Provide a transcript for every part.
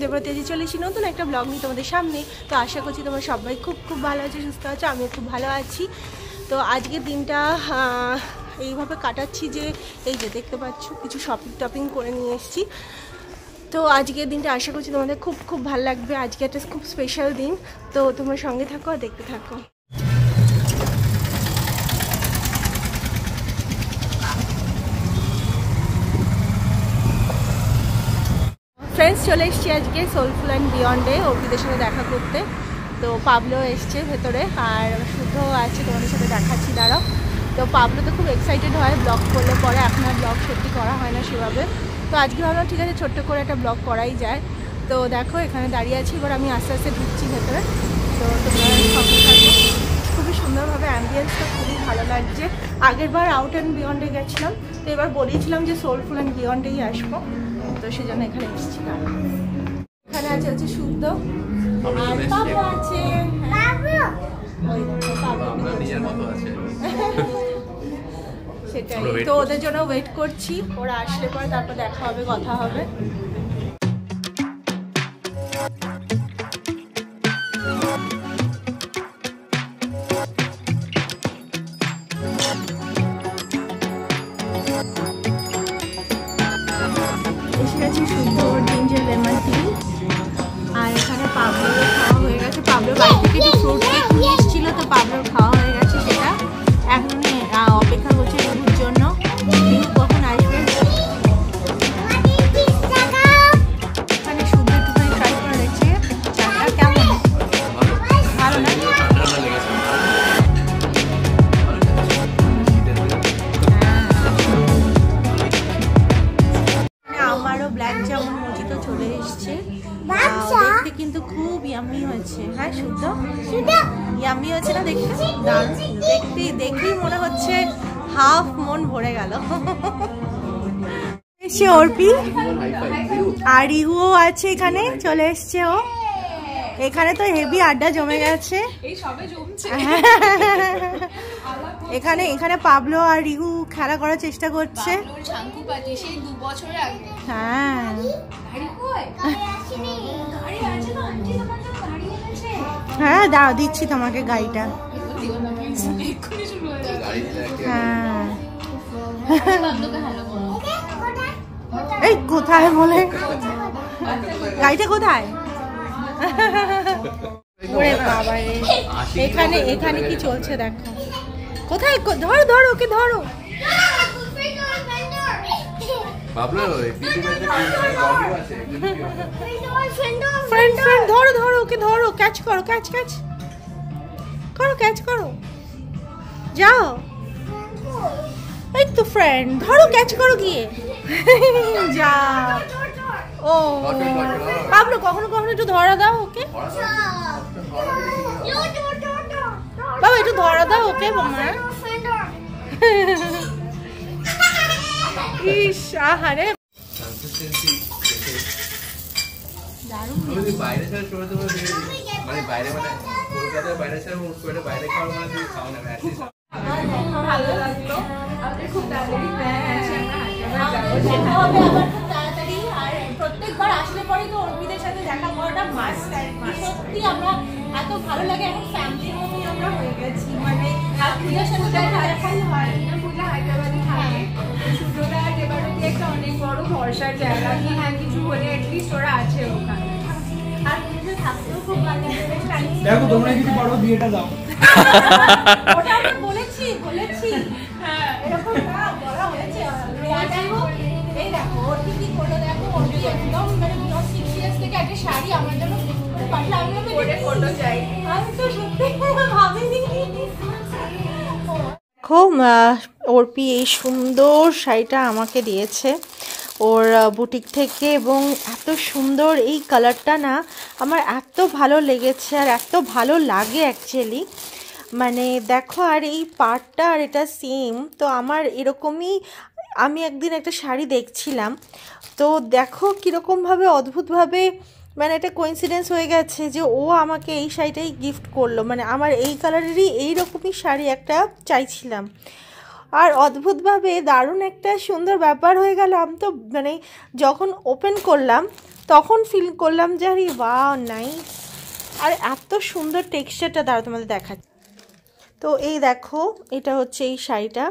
দেবরাতে আজ চলে এসেছি নতুন একটা ব্লগ নিয়ে তোমাদের সামনে। তো আশা করছি তোমরা সবাই খুব খুব ভালো আছো, সুস্থ আছো, আমিও খুব ভালো আছি। তো আজকের দিনটা এইভাবে কাটাচ্ছি যে এই যে দেখতে পাচ্ছ কিছু শপিং টপিং করে নিয়ে এসেছি। তো আজকের দিনটা আশা করছি তোমাদের খুব খুব ভালো লাগবে। আজকে একটা খুব স্পেশাল দিন, তো তোমরা সঙ্গে থাকো আর দেখতে থাকো। ফ্রেন্ডস, চলে এসেছি আজকে সোলফুল অ্যান্ড বিয়ন্ডে অর্পিদের সাথে দেখা করতে। তো পাবলো এসছে ভেতরে আর শুদ্ধ আছে, তোমাদের সাথে দেখাচ্ছি দাঁড়াও। তো পাবলো তো খুব এক্সাইটেড হয় ব্লগ করলে পরে, এখন আর ব্লগ সত্যি করা হয় না সেভাবে। তো আজকে ভাবলাম ঠিক আছে ছোট্ট করে একটা ব্লগ করাই যায়। তো দেখো এখানে দাঁড়িয়ে আছি, এবার আমি আস্তে আস্তে ঢুকছি ভেতরে। তো তোমরা সঙ্গে থাকো। খুবই সুন্দরভাবে অ্যাম্বিয়েন্সটা খুবই ভালো লাগছে। আগের বার আউট অ্যান্ড বিয়ন্ডে গেছিলাম, তো এবার বলেছিলাম যে সোলফুল অ্যান্ড বিয়ন্ডেই আসবো, তো সেই জন্য এখানে এসেছি। এখানে আছে হচ্ছে শুদ্ধ আর পাবলো আছে। সেটাই, তো ওদের জন্য ওয়েট করছি, ওরা আসলে পরে তারপর দেখা হবে, কথা হবে। এসে গেছি শুদ্ধ জিঞ্জার লেমন টি, আর এখানে পাবলোর খাওয়া হয়ে গেছে। পাবলোর বাড়ি থেকে যে ফ্রুট কেক নিয়ে এসেছিলো, তো পাবলোর খাওয়া হয়ে গেছে সেটা। এখন অপেক্ষা করছে রিহুর জন্য, রিহু কখন আসবে। এখানে শুদ্ধ একটুখানি ট্রাই করে দেখছে চাটা কেমন, ভালো না? আমারও ব্ল্যাক জামুন মজিতো চলে এসছে, দেখতে কিন্তু খুব ইয়াম্মি হয়েছে। হ্যাঁ শুদ্ধ, ইয়াম্মি হয়েছে না দেখতে? দারুণ দেখতে, দেখেই মনে হচ্ছে হাফ মন ভরে গেল। এসে অর্পি আর রিহুও আছে এখানে, চলে এসছে ও। এখানে তো হেভি আড্ডা জমে গেছে। এখানে এখানে পাবলো আর রিহু খেলা করার চেষ্টা করছে। হ্যাঁ হ্যাঁ, দাঁড়াও দিচ্ছি তোমাকে গাড়িটা। হ্যাঁ এই কোথায় বলে, গাড়িটা কোথায়? ওরে বাবা রে, এখানে এখানে কি চলছে দেখো। কোথায়? ধরো ধরো ওকে, ধরো। ফ্রেন্ড ফ্রেন্ড ধরো ধরো ওকে, ধরো, ক্যাচ করো, ক্যাচ ক্যাচ করো, ক্যাচ করো, যাও। এই তো ফ্রেন্ড, ধরো ক্যাচ করো গিয়ে। যা ও পাবলো, কখনো কখনো একটু ধরা দাও ওকে। বাবা একটু ধরা দাও ওকে মামা। ইস আহারে, বাইরে ছাড়া চলে যাবে, মানে বাইরে মানে কলকাতার বাইরে ছাড়া বাইরে খাওয়া মানে তুমি খাও না। ভালো লাগলো, আমাদের খুব তাড়াতাড়ি প্ল্যান আছে, তাড়াতাড়ি। আর প্রত্যেকবার আসলে পরে তো অর্পিদের সাথে দেখা করাটা মাস্ট। সত্যি আমরা এত ভালো লাগে, এখন ফ্যামিলির মতোই আমরা হয়ে গেছি। মানে পূজার সাথে দেখাই হয় না, পূজা হায়দ্রাবাদে থাকে, শুক্রটা দেবারতি একটা অনেক বড় ভরসার জায়গা, কি হ্যাঁ কিছু হলে অ্যাটলিস্ট ওরা আছে ওখানে। আর পূজা থাকতেও খুব ভালো লাগে। দেখো তোমরা কিছু বড় বিয়েটা দাও, ওটা আমরা বলেছি হ্যাঁ এরকম না বলা হয়েছে। এই দেখো ওর কি করলো, দেখো ওর একদম মানে 6 ইয়ার্স থেকে একটা শাড়ি আমার জন্য পাঠালো, আমি ওটা ফটো চাই। আমি তো সত্যি ভাবিনি। খুব অর্পি এই সুন্দর শাড়িটা আমাকে দিয়েছে ওর বুটিক থেকে, এবং এত সুন্দর এই কালারটা না আমার এত ভালো লেগেছে আর এত ভালো লাগে অ্যাকচুয়ালি। মানে দেখো, আর এই পাড়টা আর এটা সেম, তো আমার এরকমই আমি একদিন একটা শাড়ি দেখছিলাম, তো দেখো কীরকমভাবে অদ্ভুতভাবে মানে এটা কোইন্সিডেন্স হয়ে গেছে যে ও আমাকে এই শাড়িটাই গিফট করলো। মানে আমার এই কালারেরই এইরকমই শাড়ি একটা চাইছিলাম, আর অদ্ভুতভাবে দারুণ একটা সুন্দর ব্যাপার হয়ে গেল। আমি তো মানে যখন ওপেন করলাম তখন ফিল করলাম যে আরে বাহ নাইস, আর এত সুন্দর টেক্সচারটা দ্বারা তোমাদের দেখাচ্ছি। তো এই দেখো এটা হচ্ছে এই শাড়িটা,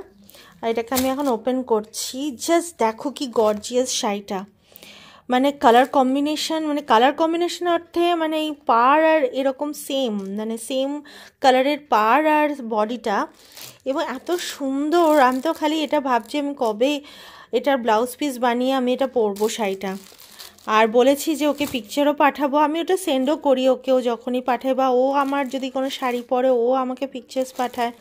আর এটাকে আমি এখন ওপেন করছি। জাস্ট দেখো কি গর্জিয়াস শাড়িটা, মানে কালার কম্বিনেশন অর্থে মানে এই পাড় আর এরকম সেম, মানে সেম কালারের পাড় আর বডিটা, এবং এত সুন্দর। আমি তো খালি এটা ভাবছি আমি কবে এটার ব্লাউজ পিস বানিয়ে আমি এটা পরবো শাড়িটা। আর বলেছি যে ওকে পিকচারও পাঠাবো, আমি ওটা সেন্ডও করি ওকেও যখনই পাঠাই, বা ও আমার যদি কোনো শাড়ি পরে ও আমাকে পিকচার্স পাঠায়।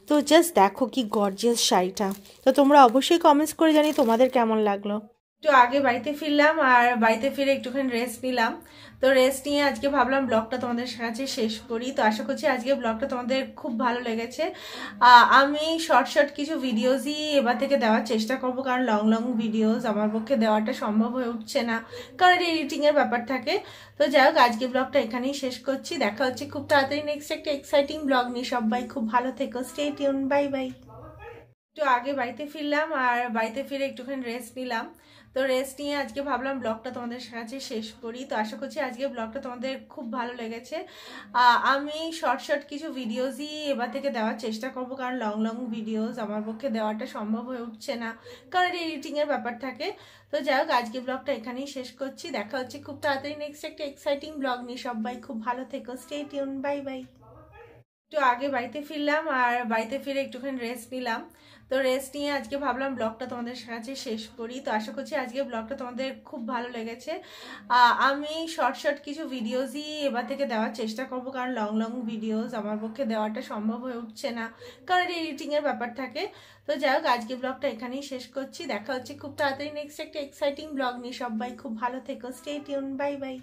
তো জাস্ট দেখো কি গর্জিয়াস শাড়িটা। তো তোমরা অবশ্যই কমেন্টস করে জানি তোমাদের কেমন লাগলো। একটু আগে বাড়িতে ফিরলাম, আর বাড়িতে ফিরে একটুখানি রেস্ট নিলাম। তো রেস্ট নিয়ে আজকে ভাবলাম ব্লগটা তোমাদের কাছে শেষ করি। তো আশা করছি আজকে ব্লগটা তোমাদের খুব ভালো লেগেছে। আমি শর্ট কিছু ভিডিওসই এবার থেকে দেওয়ার চেষ্টা করব, কারণ লং ভিডিওস আমার পক্ষে দেওয়াটা সম্ভব হয়ে উঠছে না, কারণ এডিটিংয়ের ব্যাপার থাকে। তো যাই হোক, আজকে ব্লগটা এখানেই শেষ করছি। দেখা হচ্ছে খুব তাড়াতাড়ি নেক্সট একটা এক্সাইটিং ব্লগ নিয়ে। সবাই খুব ভালো থেকো, স্টে টিউন, বাই বাই। একটু আগে বাড়িতে ফিরলাম, আর বাড়িতে ফিরে একটুখানি রেস্ট নিলাম। তো রেস্ট নিয়ে আজকে ভাবলাম ব্লগটা তোমাদের কাছে শেষ করি। তো আশা করছি আজকে ব্লগটা তোমাদের খুব ভালো লেগেছে। আমি শর্ট কিছু ভিডিওসই এবার থেকে দেওয়ার চেষ্টা করব, কারণ লং ভিডিওস আমার পক্ষে দেওয়াটা সম্ভব হয়ে উঠছে না, কারণ এডিটিংয়ের ব্যাপার থাকে। তো যাই হোক, আজকে ব্লগটা এখানেই শেষ করছি। দেখা হচ্ছে খুব তাড়াতাড়ি নেক্সট একটা এক্সাইটিং ব্লগ নিয়ে। সবাই খুব ভালো থেকো, স্টে টিউন, বাই বাই। একটু আগে বাড়িতে ফিরলাম, আর বাড়িতে ফিরে একটুখানি রেস্ট নিলাম। তো রেস্ট নিয়ে আজকে ভাবলাম ব্লগটা তোমাদের কাছে শেষ করি। তো আশা করছি আজকে ব্লগটা তোমাদের খুব ভালো লেগেছে। আমি শর্ট কিছু ভিডিওসই এবার থেকে দেওয়ার চেষ্টা করব, কারণ লং ভিডিওস আমার পক্ষে দেওয়াটা সম্ভব হয়ে উঠছে না, কারণ এডিটিংয়ের ব্যাপার থাকে। তো যাই হোক, আজকে ব্লগটা এখানেই শেষ করছি। দেখা হচ্ছে খুব তাড়াতাড়ি নেক্সট একটা এক্সাইটিং ব্লগ নিয়ে। সবাই খুব ভালো থেকো, স্টে টিউন, বাই বাই।